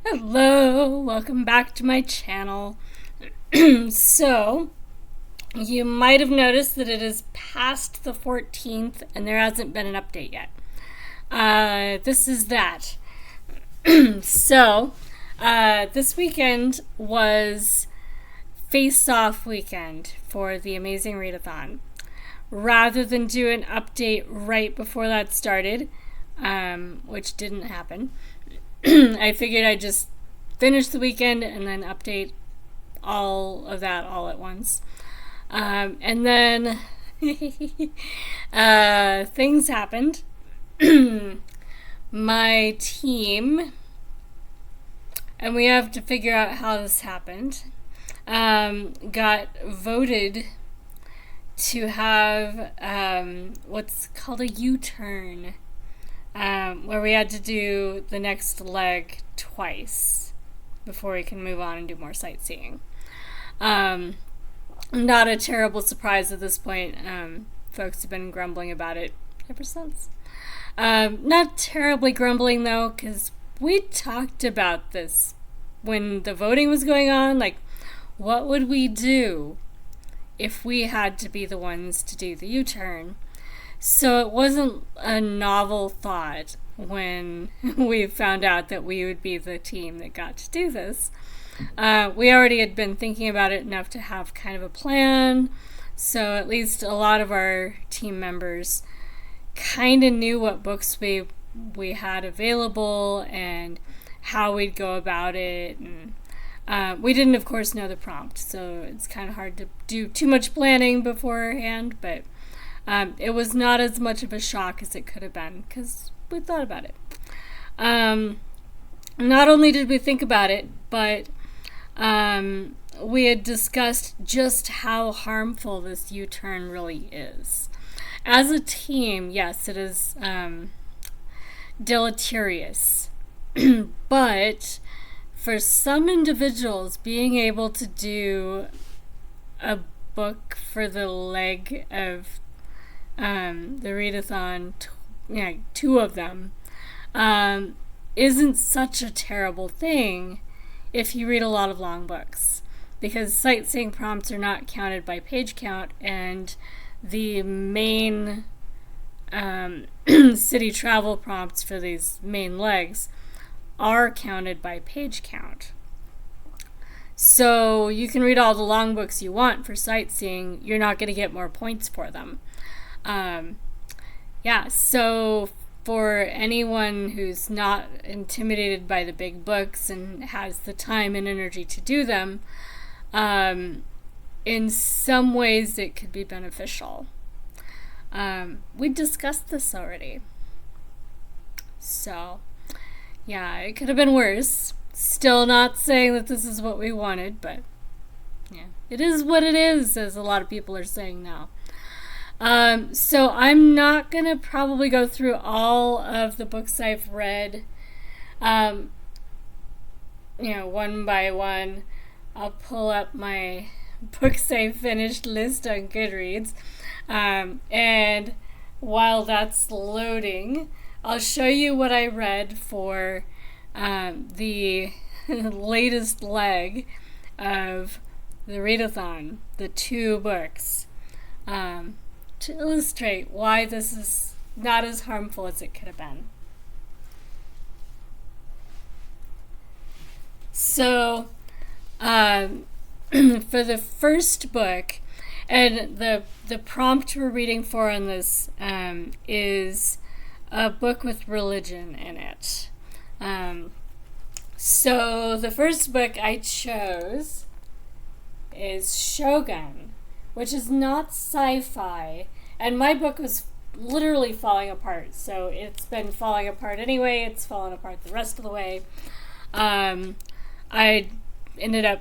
Hello, welcome back to my channel. So, you might have noticed that it is past the 14th and there hasn't been an update yet. This is that. So, this weekend was face-off weekend for the Amazing Readathon. Rather than do an update right before that started, which didn't happen, I figured I'd just finish the weekend and then update all of that all at once. And then things happened. My team, and we have to figure out how this happened, got voted to have what's called a U-turn. Where we had to do the next leg twice before we can move on and do more sightseeing. Not a terrible surprise at this point. Folks have been grumbling about it ever since. Not terribly grumbling though, because we talked about this when the voting was going on. Like, what would we do if we had to be the ones to do the U-turn? So it wasn't a novel thought when we found out that we would be the team that got to do this. We already had been thinking about it enough to have kind of a plan, so at least a lot of our team members kind of knew what books we had available and how we'd go about it. And we didn't, of course, know the prompt, so it's kind of hard to do too much planning beforehand, but it was not as much of a shock as it could have been because we thought about it. Not only did we think about it, but we had discussed just how harmful this U-turn really is. As a team, yes, it is deleterious. But for some individuals, being able to do a book for the leg of the readathon, two of them, isn't such a terrible thing if you read a lot of long books, because sightseeing prompts are not counted by page count, and the main city travel prompts for these main legs are counted by page count. So you can read all the long books you want for sightseeing, you're not going to get more points for them. So for anyone who's not intimidated by the big books and has the time and energy to do them, in some ways it could be beneficial. We discussed this already. So, yeah, it could have been worse. Still not saying that this is what we wanted, but yeah, it is what it is, as a lot of people are saying now. So I'm not going to probably go through all of the books I've read, one by one. I'll pull up my books I finished list on Goodreads. And while that's loading, I'll show you what I read for the latest leg of the readathon, the 2 books. To illustrate why this is not as harmful as it could have been. So, for the first book, and the prompt we're reading for on this is a book with religion in it. So the first book I chose is Shogun, which is not sci-fi, and my book was literally falling apart, so it's been falling apart anyway. It's fallen apart the rest of the way. I ended up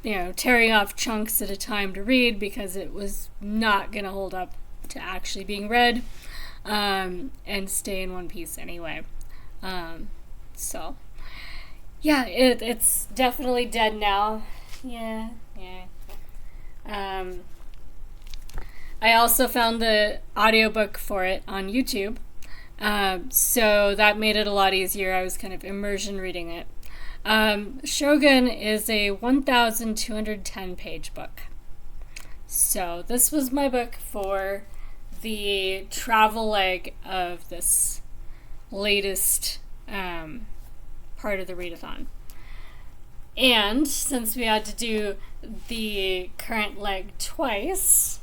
tearing off chunks at a time to read because it was not going to hold up to actually being read, and stay in one piece anyway. So yeah, it's definitely dead now. Yeah. I also found the audiobook for it on YouTube, so that made it a lot easier. I was kind of immersion reading it. Shogun is a 1,210 page book. So this was my book for the travel leg of this latest part of the readathon. And since we had to do the current leg twice,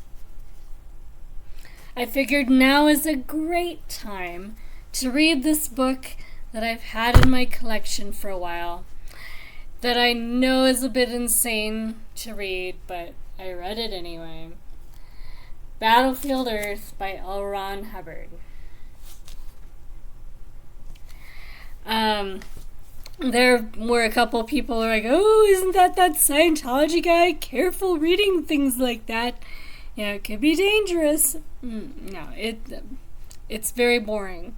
I figured now is a great time to read this book that I've had in my collection for a while, that I know is a bit insane to read, but I read it anyway. Battlefield Earth by L. Ron Hubbard. There were a couple people who were like, oh, isn't that Scientology guy? Careful reading things like that. Yeah, it could be dangerous. No, it's very boring.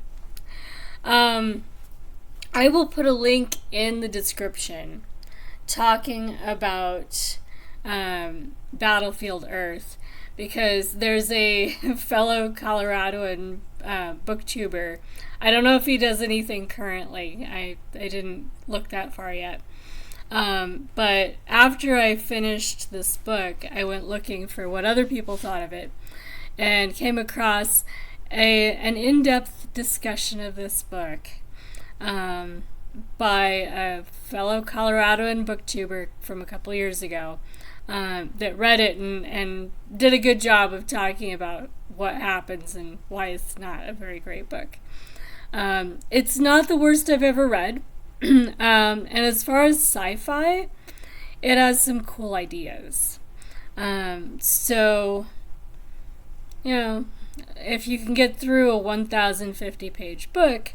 I will put a link in the description talking about Battlefield Earth, because there's a fellow Coloradoan booktuber. I don't know if he does anything currently. I didn't look that far yet. But after I finished this book, I went looking for what other people thought of it and came across an in-depth discussion of this book by a fellow Coloradoan booktuber from a couple years ago that read it and did a good job of talking about what happens and why it's not a very great book. It's not the worst I've ever read. And as far as sci-fi, it has some cool ideas. So, you know, if you can get through a 1,050 page book,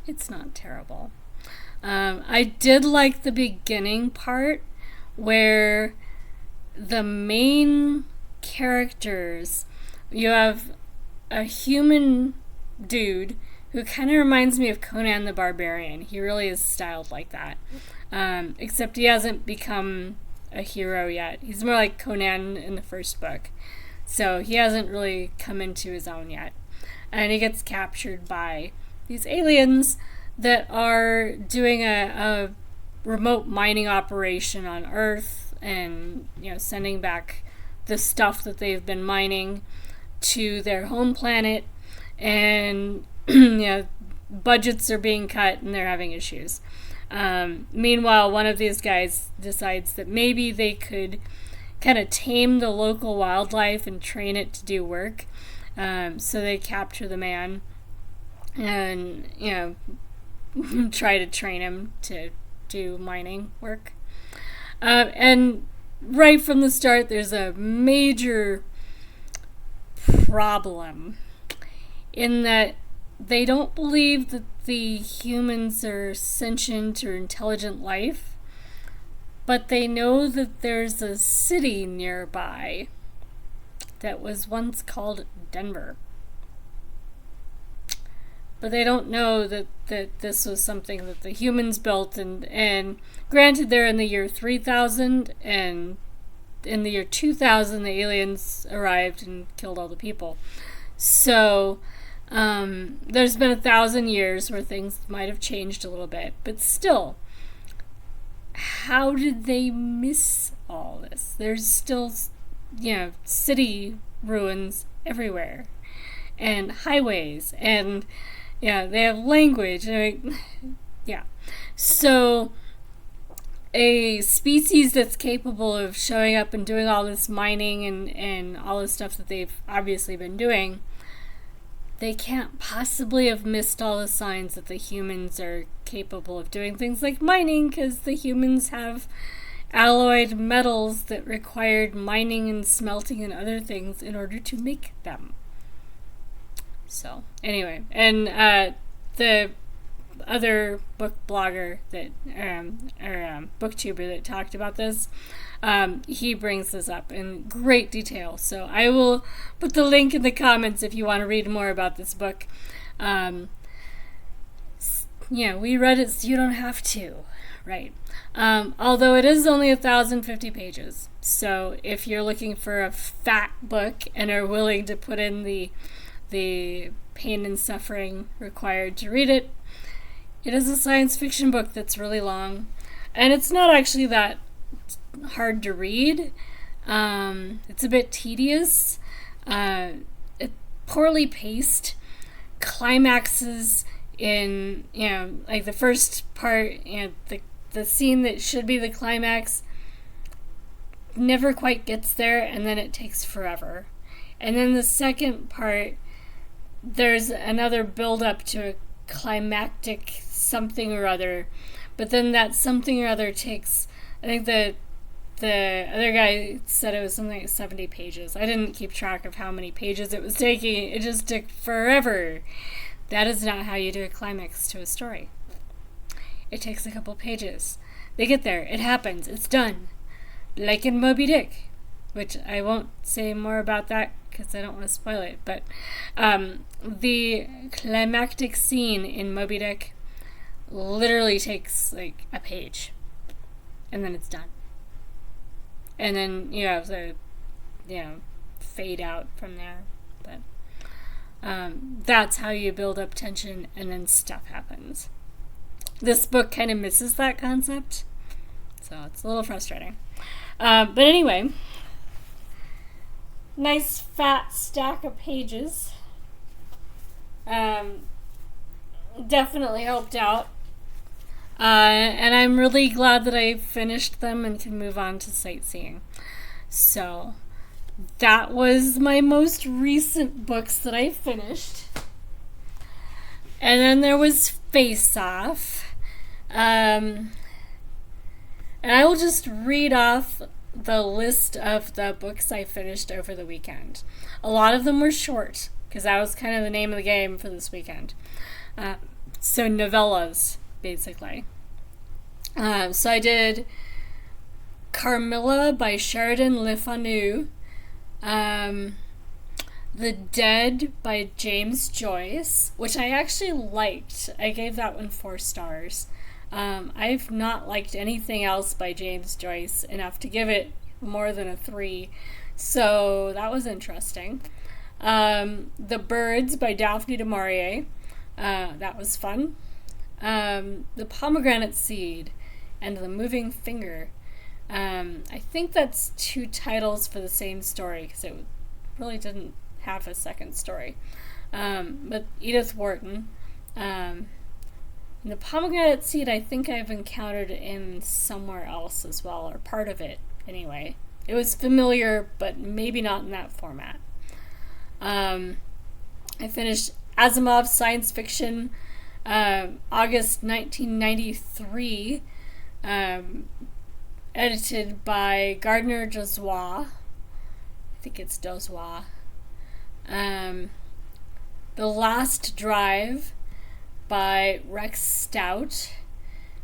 it's not terrible. I did like the beginning part where the main characters, you have a human dude who kind of reminds me of Conan the Barbarian. He really is styled like that. Except he hasn't become a hero yet. He's more like Conan in the first book. So he hasn't really come into his own yet. And he gets captured by these aliens that are doing a remote mining operation on Earth and, you know, sending back the stuff that they've been mining to their home planet. And you know, budgets are being cut and they're having issues. Meanwhile, one of these guys decides that maybe they could kind of tame the local wildlife and train it to do work. So they capture the man and, you know, try to train him to do mining work. And right from the start, there's a major problem in that they don't believe that the humans are sentient or intelligent life, but they know that there's a city nearby that was once called Denver. But they don't know that this was something that the humans built, and granted they're in the year 3000, and in the year 2000 the aliens arrived and killed all the people. So there's been 1,000 years where things might have changed a little bit, but still, how did they miss all this? There's still, you know, city ruins everywhere, and highways, and yeah, they have language. Yeah, so a species that's capable of showing up and doing all this mining and all this stuff that they've obviously been doing, they can't possibly have missed all the signs that the humans are capable of doing things like mining, because the humans have alloyed metals that required mining and smelting and other things in order to make them. So, anyway, and the other book blogger that, booktuber that talked about this, he brings this up in great detail. So I will put the link in the comments if you want to read more about this book. Yeah, we read it so you don't have to, right? Although it is only 1,050 pages. So if you're looking for a fat book and are willing to put in the pain and suffering required to read it, It is a science fiction book that's really long, and it's not actually that hard to read. It's a bit tedious. It poorly paced. Climaxes in, like the first part, the scene that should be the climax never quite gets there, and then it takes forever. And then the second part, there's another build up to a climactic something or other, but then that something or other takes, I think the other guy said it was something like 70 pages. I didn't keep track of how many pages it was taking. It just took forever. That is not how you do a climax to a story. It takes a couple pages. They get there. It happens. It's done. Like in Moby Dick, which I won't say more about that because I don't want to spoil it. But the climactic scene in Moby Dick literally takes like a page. And then it's done. And then you have the, fade out from there. But that's how you build up tension, and then stuff happens. This book kind of misses that concept, so it's a little frustrating. But anyway, nice fat stack of pages. Definitely helped out. And I'm really glad that I finished them and can move on to sightseeing. So that was my most recent books that I finished. And then there was Face Off. And I will just read off the list of the books I finished over the weekend. A lot of them were short, because that was kind of the name of the game for this weekend. So novellas, basically. So I did Carmilla by Sheridan Le Fanu, The Dead by James Joyce, which I actually liked. I gave that one 4 stars. I've not liked anything else by James Joyce enough to give it more than a 3, so that was interesting. The Birds by Daphne du Maurier, that was fun. The Pomegranate Seed and The Moving Finger. I think that's 2 titles for the same story, because it really didn't have a second story. But Edith Wharton. The Pomegranate Seed, I think I've encountered in somewhere else as well, or part of it, anyway. It was familiar, but maybe not in that format. I finished Asimov's science fiction, August 1993, edited by Gardner Dozois. I think it's Dozois. The Last Drive by Rex Stout.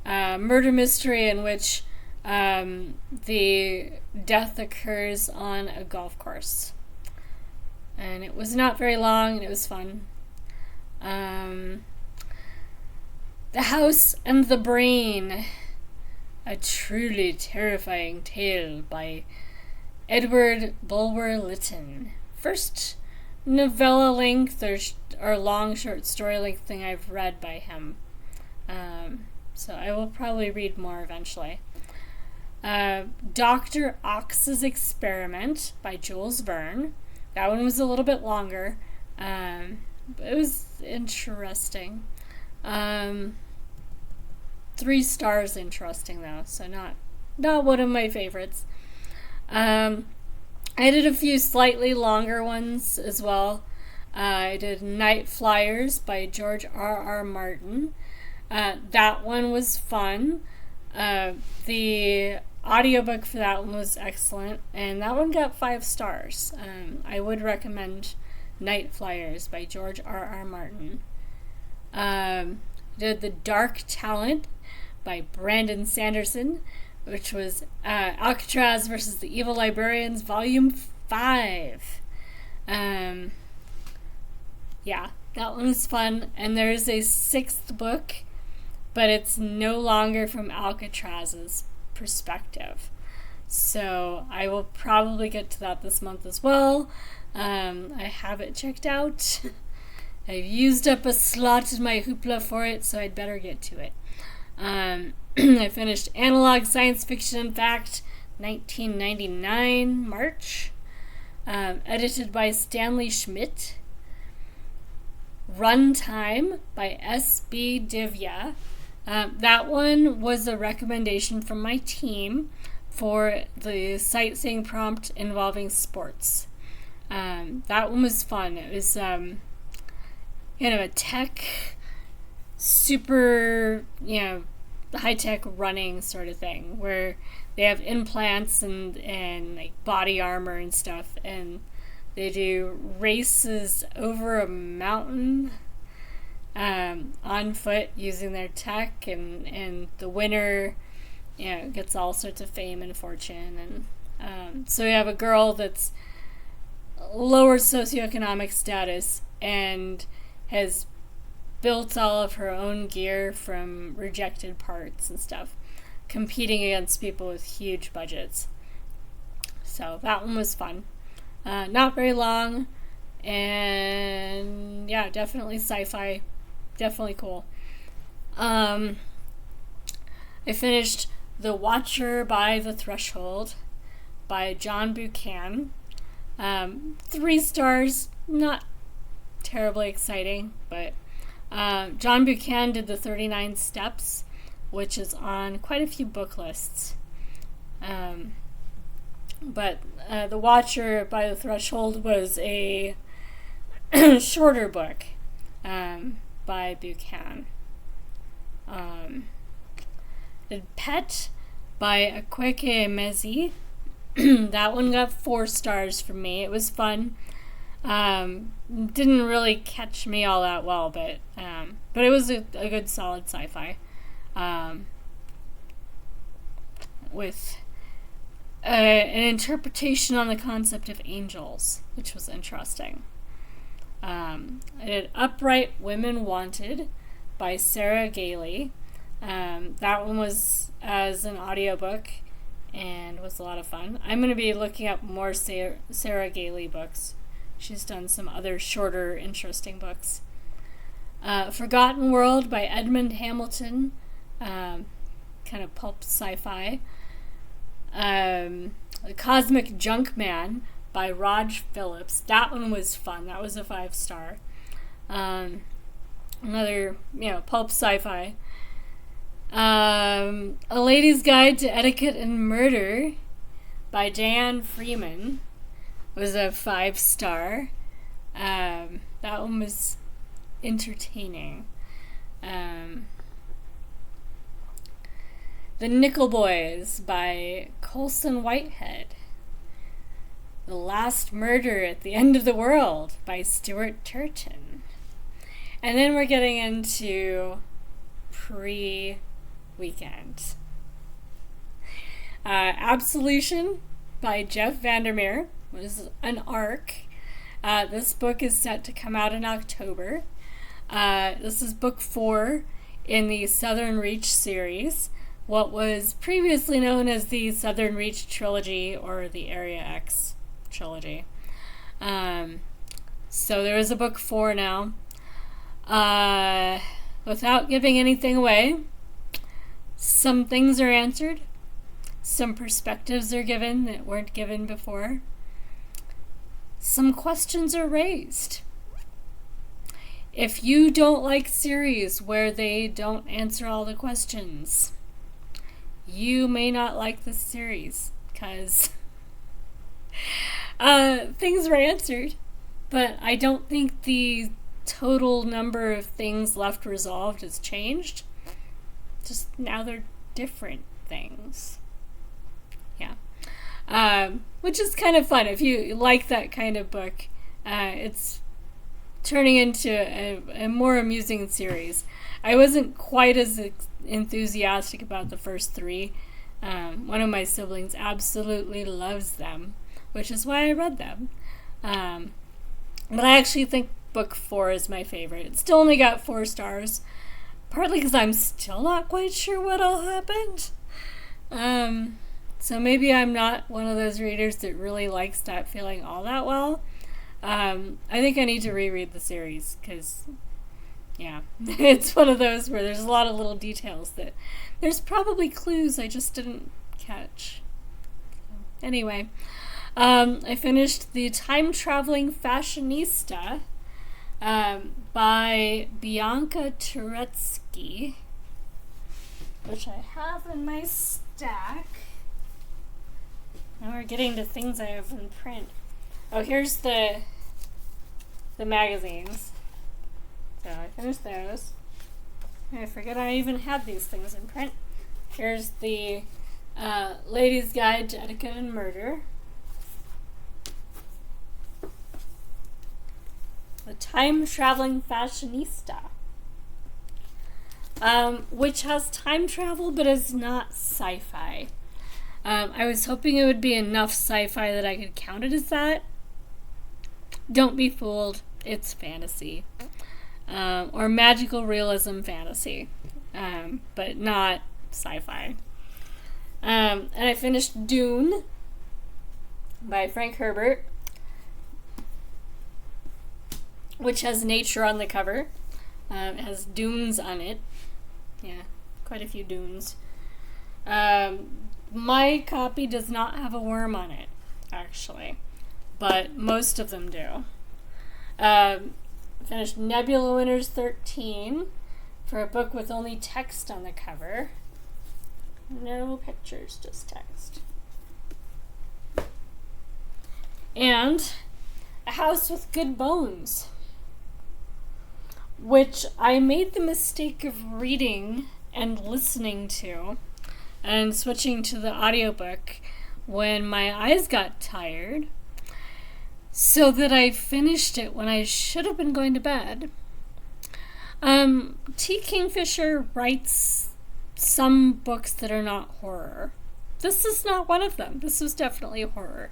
Murder mystery in which the death occurs on a golf course. And it was not very long, and it was fun. The House and the Brain, a truly terrifying tale by Edward Bulwer Lytton. First novella length or long short story length thing I've read by him. So I will probably read more eventually. Dr. Ox's Experiment by Jules Verne. That one was a little bit longer. But it was interesting. 3 stars interesting though, so not one of my favorites. I did a few slightly longer ones as well. I did Night Flyers by George R.R. Martin. That one was fun. The audiobook for that one was excellent, and that one got 5 stars. I would recommend Night Flyers by George R.R. Martin. Did The Dark Talent by Brandon Sanderson, which was Alcatraz versus the Evil Librarians, Volume 5. Yeah, that one was fun. And there's a 6th book, but it's no longer from Alcatraz's perspective. So I will probably get to that this month as well. I have it checked out. I've used up a slot in my hoopla for it, so I'd better get to it. I finished Analog Science Fiction and Fact, 1999, March, edited by Stanley Schmidt. Runtime by S.B. Divya. That one was a recommendation from my team for the sightseeing prompt involving sports. That one was fun. It was kind of a tech, super, high-tech running sort of thing where they have implants and like body armor and stuff, and they do races over a mountain on foot using their tech, and the winner gets all sorts of fame and fortune. And so we have a girl that's lower socioeconomic status and has built all of her own gear from rejected parts and stuff, competing against people with huge budgets. So that one was fun. Not very long, and yeah, definitely sci-fi, definitely cool. I finished The Watcher by the Threshold by John Buchan. 3 stars, not terribly exciting, but John Buchan did the 39 Steps, which is on quite a few book lists. But The Watcher by the Threshold was a shorter book by Buchan. The Pet by Akweke Emezi. That one got 4 stars from me. It was fun. Didn't really catch me all that well, but it was a good solid sci-fi with an interpretation on the concept of angels, which was interesting. I did Upright Women Wanted by Sarah Gailey. That one was as an audiobook and was a lot of fun. I'm going to be looking up more Sarah Gailey books. She's done some other shorter, interesting books. Forgotten World by Edmund Hamilton, kind of pulp sci-fi. The Cosmic Junk Man by Raj Phillips. That one was fun. That was a 5-star. Another, pulp sci-fi. A Lady's Guide to Etiquette and Murder by Diane Freeman was a 5-star. That one was entertaining. The Nickel Boys by Colson Whitehead. The Last Murder at the End of the World by Stuart Turton. And then we're getting into pre-weekend. Absolution by Jeff Vandermeer was an arc. This book is set to come out in October. This is book 4 in the Southern Reach series, what was previously known as the Southern Reach trilogy or the Area X trilogy. So there is a book 4 now. Without giving anything away, some things are answered. Some perspectives are given that weren't given before. Some questions are raised. If you don't like series where they don't answer all the questions, you may not like this series, because things were answered, but I don't think the total number of things left resolved has changed. Just now they're different things. Yeah. Which is kind of fun. If you like that kind of book, it's turning into a more amusing series. I wasn't quite as enthusiastic about the first 3. One of my siblings absolutely loves them, which is why I read them. But I actually think book 4 is my favorite. It still only got 4 stars, partly because I'm still not quite sure what all happened. So maybe I'm not one of those readers that really likes that feeling all that well. I think I need to reread the series because, yeah, it's one of those where there's a lot of little details that there's probably clues I just didn't catch. Anyway, I finished The Time-Traveling Fashionista by Bianca Turetsky, which I have in my stack. Now we're getting to things I have in print. Oh, here's the magazines. So I finished those. I forget I even had these things in print. Here's the Ladies' Guide to Etiquette and Murder. The Time-Traveling Fashionista, which has time travel but is not sci-fi. I was hoping it would be enough sci-fi that I could count it as that. Don't be fooled, it's fantasy. Or magical realism fantasy, but not sci-fi. And I finished Dune by Frank Herbert, which has nature on the cover. It has dunes on it. Yeah, quite a few dunes. My copy does not have a worm on it, actually, but most of them do. Finished Nebula Winners 13 for a book with only text on the cover. No pictures, just text. And A House with Good Bones, which I made the mistake of reading and listening to and switching to the audiobook when my eyes got tired, so that I finished it when I should have been going to bed. T. Kingfisher writes some books that are not horror. This is not one of them. This was definitely horror,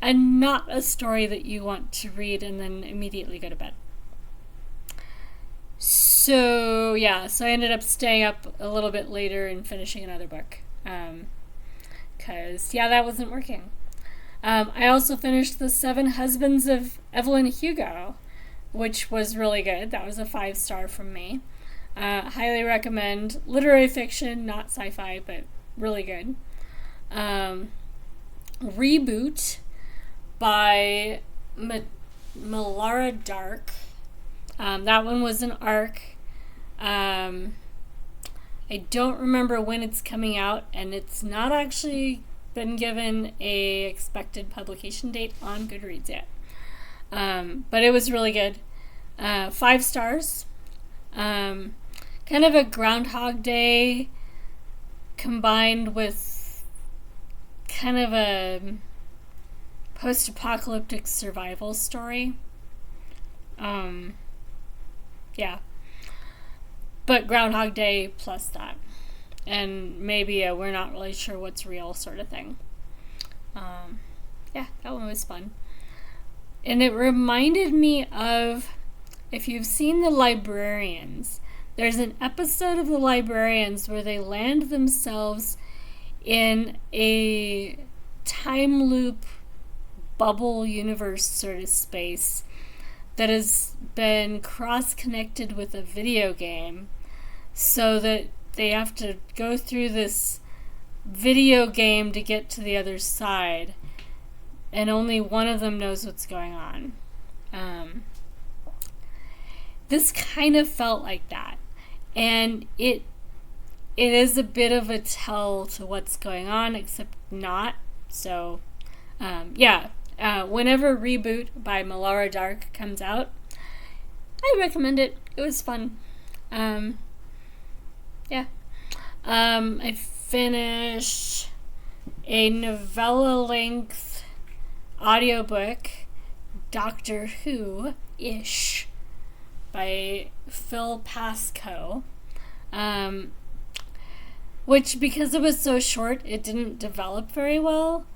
and not a story that you want to read and then immediately go to bed. So I ended up staying up a little bit later and finishing another book. Because, that wasn't working. I also finished The Seven Husbands of Evelyn Hugo, which was really good. That was a 5-star from me. Highly recommend. Literary fiction, not sci-fi, but really good. Reboot by Melara Dark. That one was an arc. I don't remember when it's coming out, and it's not actually been given a expected publication date on Goodreads yet. But it was really good. 5 stars. Kind of a Groundhog Day combined with kind of a post-apocalyptic survival story. But Groundhog Day plus that. And maybe we're not really sure what's real sort of thing. That one was fun. And it reminded me of, if you've seen The Librarians, there's an episode of The Librarians where they land themselves in a time loop bubble universe sort of space that has been cross-connected with a video game, so that they have to go through this video game to get to the other side, and only one of them knows what's going on. This kind of felt like that, and it is a bit of a tell to what's going on, except not. So, whenever Reboot by Melara Dark comes out, I recommend it. It was fun. I finished a novella-length audiobook, Doctor Who-ish, by Phil Pascoe, which, because it was so short, it didn't develop very well.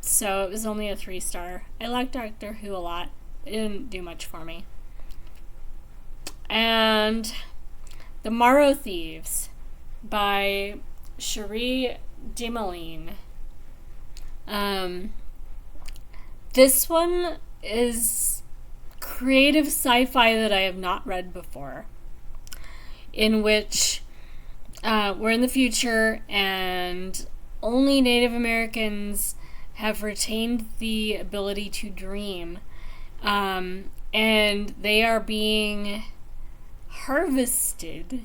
So it was only a 3-star. I like Doctor Who a lot. It didn't do much for me. And The Morrow Thieves by Cherie Dimaline. This one is creative sci-fi that I have not read before, in which we're in the future and only Native Americans have retained the ability to dream, and they are being harvested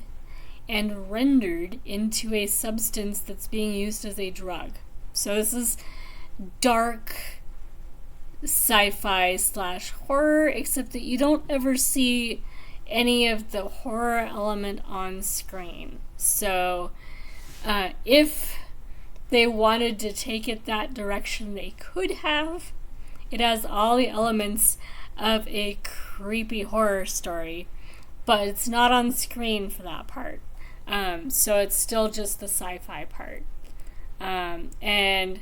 and rendered into a substance that's being used as a drug. So this is dark sci-fi / horror, except that you don't ever see any of the horror element on screen. So if they wanted to take it that direction, they could have. It has all the elements of a creepy horror story, but it's not on screen for that part. So it's still just the sci-fi part. And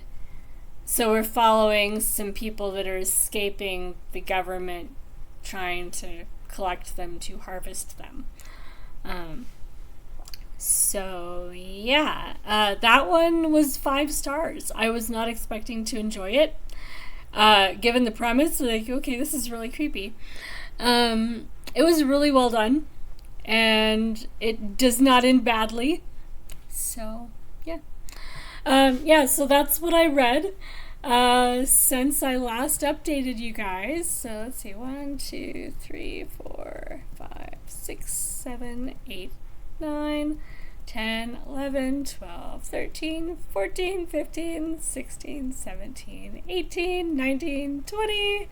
so we're following some people that are escaping the government trying to collect them to harvest them. So yeah, that one was 5 stars. I was not expecting to enjoy it. Given the premise, like, okay, this is really creepy. It was really well done, and it does not end badly. So yeah. So that's what I read since I last updated you guys. So let's see, 1, 2, 3, 4, 5, 6, 7, 8, 9, 10, 11, 12, 13, 14, 15, 16, 17, 18, 19, 20,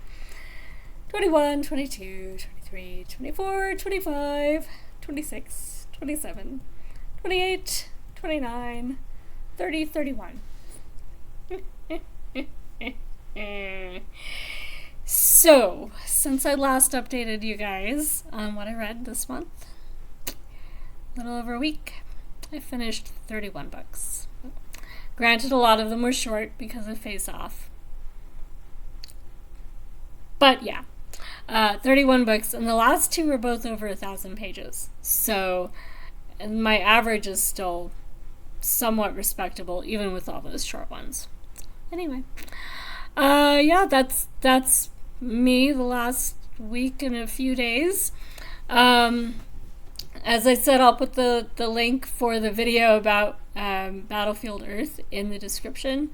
21, 22, 23, 24, 25, 26, 27, 28, 29, 30, 31. So, since I last updated you guys on what I read this month, a little over a week, I finished 31 books. Granted, a lot of them were short because of Face Off. But yeah, 31 books, and the last 2 were both over 1,000 pages. So, and my average is still somewhat respectable, even with all those short ones. Anyway, yeah, that's me the last week and a few days. As I said, I'll put the link for the video about Battlefield Earth in the description.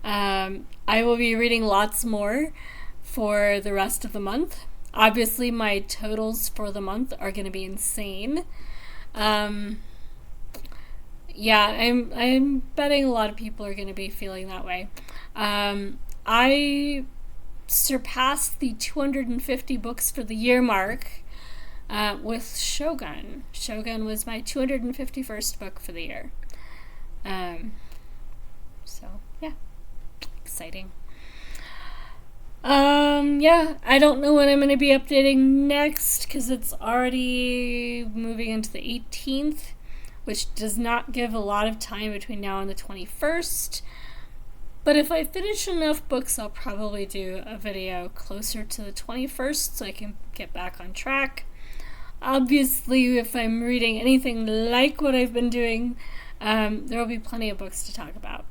I will be reading lots more for the rest of the month. Obviously, my totals for the month are going to be insane. Yeah, I'm betting a lot of people are going to be feeling that way. I surpassed the 250 books for the year mark with Shogun. Shogun was my 251st book for the year. So, yeah, exciting. Yeah, I don't know when I'm going to be updating next because it's already moving into the 18th, which does not give a lot of time between now and the 21st. But if I finish enough books, I'll probably do a video closer to the 21st so I can get back on track. Obviously, if I'm reading anything like what I've been doing, there will be plenty of books to talk about.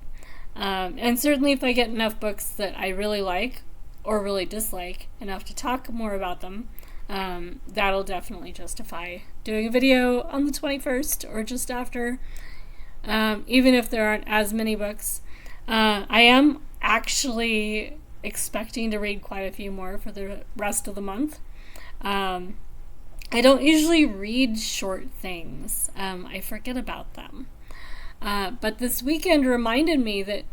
And certainly if I get enough books that I really like or really dislike enough to talk more about them, that'll definitely justify doing a video on the 21st or just after, even if there aren't as many books. I am actually expecting to read quite a few more for the rest of the month. I don't usually read short things. I forget about them. But this weekend reminded me that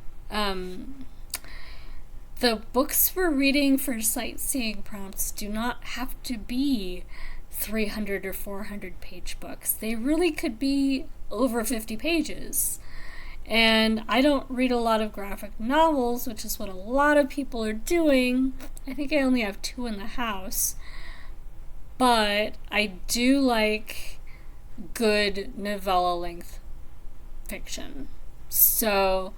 the books we're reading for sightseeing prompts do not have to be 300 or 400 page books. They really could be over 50 pages. And I don't read a lot of graphic novels, which is what a lot of people are doing. I think I only have 2 in the house. But I do like good novella-length fiction. So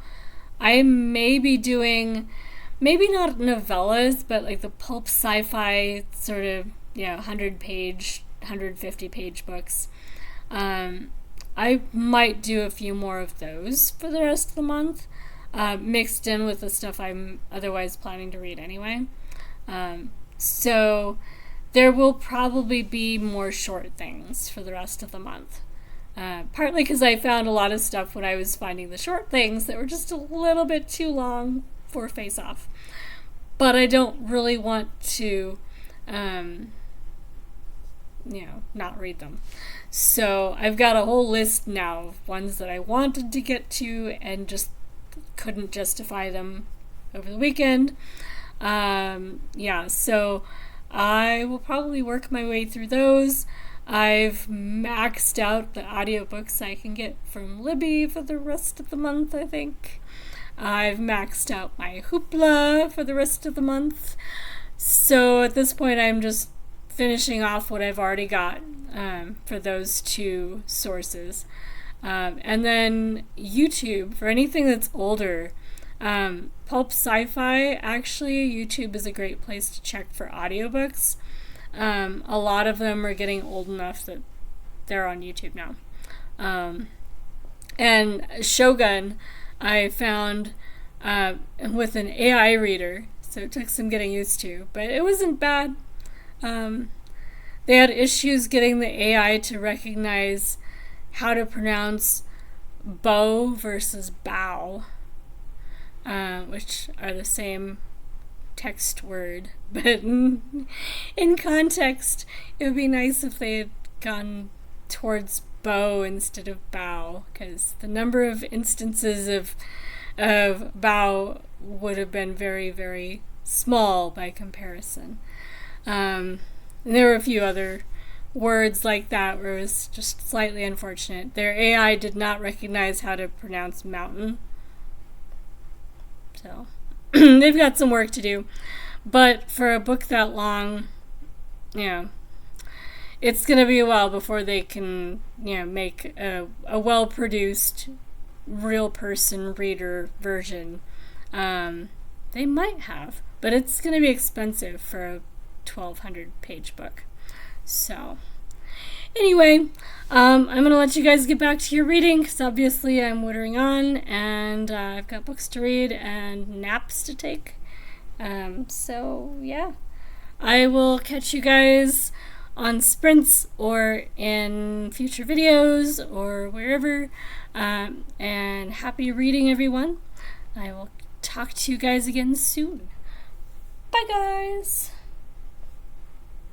I may be doing, maybe not novellas, but like the pulp sci-fi sort of, 100-page, 150-page books. I might do a few more of those for the rest of the month, mixed in with the stuff I'm otherwise planning to read anyway. So there will probably be more short things for the rest of the month. Partly because I found a lot of stuff when I was finding the short things that were just a little bit too long for Face Off. But I don't really want to, not read them. So I've got a whole list now of ones that I wanted to get to and just couldn't justify them over the weekend. So I will probably work my way through those. I've maxed out the audiobooks I can get from Libby for the rest of the month, I think. I've maxed out my Hoopla for the rest of the month. So at this point, I'm just finishing off what I've already got for those two sources. And then YouTube, for anything that's older. Pulp Sci-Fi, actually, YouTube is a great place to check for audiobooks. A lot of them are getting old enough that they're on YouTube now. And Shogun, I found with an AI reader, so it took some getting used to, but it wasn't bad. They had issues getting the AI to recognize how to pronounce bow versus bow, which are the same text word, but in context, it would be nice if they had gone towards bow instead of bow, because the number of instances of bow would have been very, very small by comparison. And there were a few other words like that where it was just slightly unfortunate. Their AI did not recognize how to pronounce mountain. So they've got some work to do. But for a book that long, it's going to be a while before they can, make a well-produced, real-person reader version. They might have, but it's going to be expensive for a 1,200-page book. So, anyway, I'm going to let you guys get back to your reading, because obviously I'm watering on, and I've got books to read and naps to take. I will catch you guys on sprints or in future videos or wherever. And happy reading, everyone. I will talk to you guys again soon. Bye, guys.